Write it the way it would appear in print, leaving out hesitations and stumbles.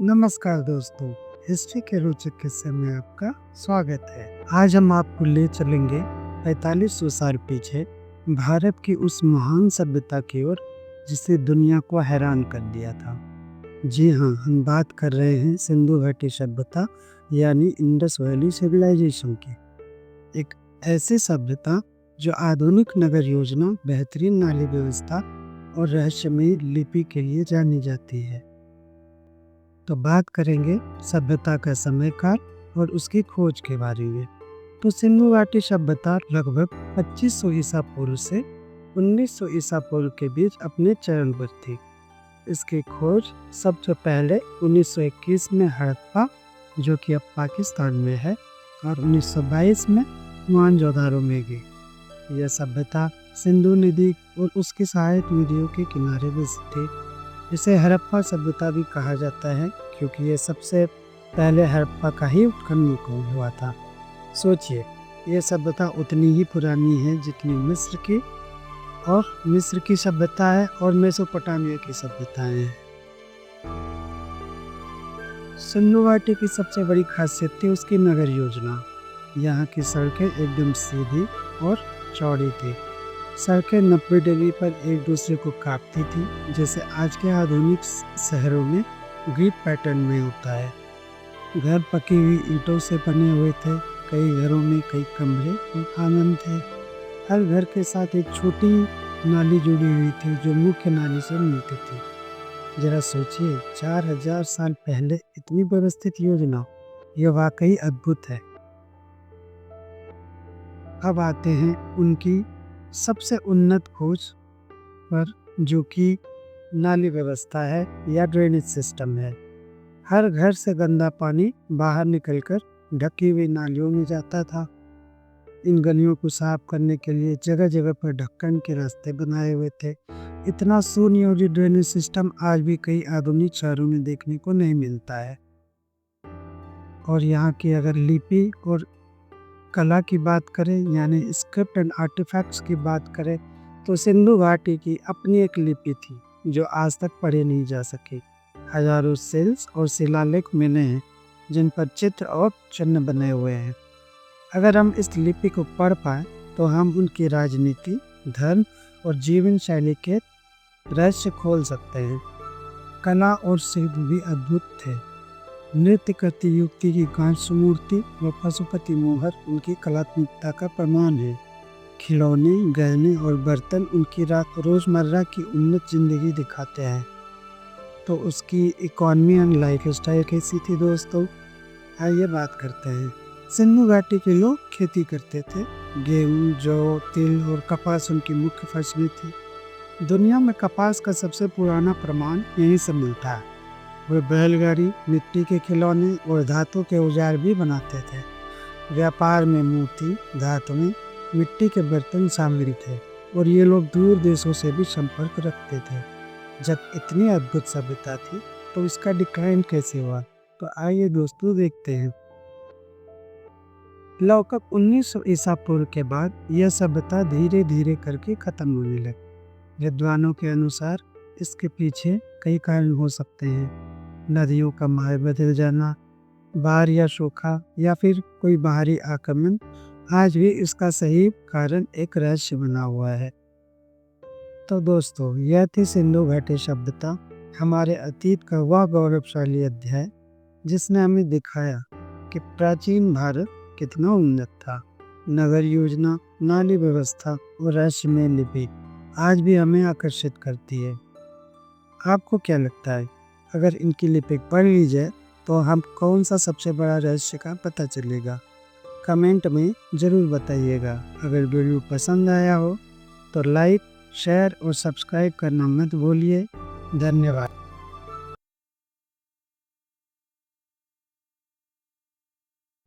नमस्कार दोस्तों, हिस्ट्री के रोचक किस्से में आपका स्वागत है। आज हम आपको ले चलेंगे 4500 साल पीछे भारत की उस महान सभ्यता की ओर जिसे दुनिया को हैरान कर दिया था। जी हाँ, हम बात कर रहे हैं सिंधु घाटी सभ्यता यानी इंडस वैली सिविलाइजेशन की। एक ऐसी सभ्यता जो आधुनिक नगर योजना, बेहतरीन नाली व्यवस्था और रहस्यमयी लिपि के लिए जानी जाती है। तो बात करेंगे सभ्यता का समयकाल और उसकी खोज के बारे में। तो सिंधु घाटी सभ्यता लगभग 2500 ईसा पूर्व से 1900 ईसा पूर्व के बीच अपने चरण पर थी। इसकी खोज सबसे पहले 1921 में हड़प्पा, जो कि अब पाकिस्तान में है, और 1922 में मोहनजोदारो में गई। यह सभ्यता सिंधु नदी और उसकी सहायक नदियों के किनारे बसी थी। इसे हड़प्पा सभ्यता भी कहा जाता है क्योंकि ये सबसे पहले हड़प्पा का ही उत्खनन हुआ था। सोचिए, ये सभ्यता उतनी ही पुरानी है जितनी मिस्र की सभ्यता है और मेसोपोटामिया की सभ्यताएं हैं। सिंधु घाटी की सबसे बड़ी खासियत थी उसकी नगर योजना। यहाँ की सड़कें एकदम सीधी और चौड़ी थी। सड़कें 90 डिग्री पर एक दूसरे को काटती थी, जैसे आज के आधुनिक शहरों में ग्रिड पैटर्न में होता है। घर पकी हुई ईंटों से बने हुए थे। कई घरों में कई कमरे और आंगन थे। हर घर के साथ एक छोटी नाली जुड़ी हुई थी जो मुख्य नाली से मिलती थी। जरा सोचिए, 4000 साल पहले इतनी व्यवस्थित योजना, यह वाकई अद्भुत है। अब आते हैं उनकी सबसे उन्नत खोज पर, जो कि नाली व्यवस्था है या ड्रेनेज सिस्टम है। हर घर से गंदा पानी बाहर निकलकर ढकी हुई नालियों में जाता था। इन गलियों को साफ करने के लिए जगह जगह पर ढक्कन के रास्ते बनाए हुए थे। इतना सुनियोजित ड्रेनेज सिस्टम आज भी कई आधुनिक शहरों में देखने को नहीं मिलता है। और यहाँ की अगर लिपि और कला की बात करें, यानी स्क्रिप्ट एंड आर्टिफैक्ट्स की बात करें, तो सिंधु घाटी की अपनी एक लिपि थी जो आज तक पढ़ी नहीं जा सकी। हजारों सेल्स और शिलालेख मिले हैं जिन पर चित्र और चिन्ह बने हुए हैं। अगर हम इस लिपि को पढ़ पाए तो हम उनकी राजनीति, धर्म और जीवन शैली के रहस्य खोल सकते हैं। कला और शिल्प भी अद्भुत थे। नृत्य करती युवती की कांस्य मूर्ति व पशुपति मोहर उनकी कलात्मकता का प्रमाण है। खिलौने, गहने और बर्तन उनकी रोजमर्रा की उन्नत जिंदगी दिखाते हैं। तो उसकी इकोनॉमी एंड लाइफ स्टाइल कैसी थी दोस्तों, आइए बात करते हैं। सिंधु घाटी के लोग खेती करते थे। गेहूं, जौ, तिल और कपास उनकी मुख्य फसलें थी। दुनिया में कपास का सबसे पुराना प्रमाण यहीं से मिलता है। वे बैलगाड़ी, मिट्टी के खिलौने और धातु के औजार भी बनाते थे। व्यापार में मोती, धातुएं, मिट्टी के बर्तन शामिल थे और ये लोग दूर देशों से भी संपर्क रखते थे। जब इतनी अद्भुत सभ्यता थी तो इसका डिक्लाइन कैसे हुआ, तो आइए दोस्तों देखते हैं। लगभग 1900 ईसा पूर्व के बाद यह सभ्यता धीरे धीरे करके खत्म होने लगी। विद्वानों के अनुसार इसके पीछे कई कारण हो सकते हैं। नदियों का मार्ग बदल जाना, बाढ़ या सूखा, या फिर कोई बाहरी आक्रमण। आज भी इसका सही कारण एक रहस्य बना हुआ है। तो दोस्तों, यह थी सिंधु घाटी सभ्यता, हमारे अतीत का वह गौरवशाली अध्याय जिसने हमें दिखाया कि प्राचीन भारत कितना उन्नत था। नगर योजना, नाली व्यवस्था और रहस्यमय लिपि आज भी हमें आकर्षित करती है। आपको क्या लगता है, अगर इनकी लिपि पढ़ ली जाए तो हम कौन सा सबसे बड़ा रहस्य का पता चलेगा? कमेंट में ज़रूर बताइएगा। अगर वीडियो पसंद आया हो तो लाइक, शेयर और सब्सक्राइब करना मत भूलिए। धन्यवाद।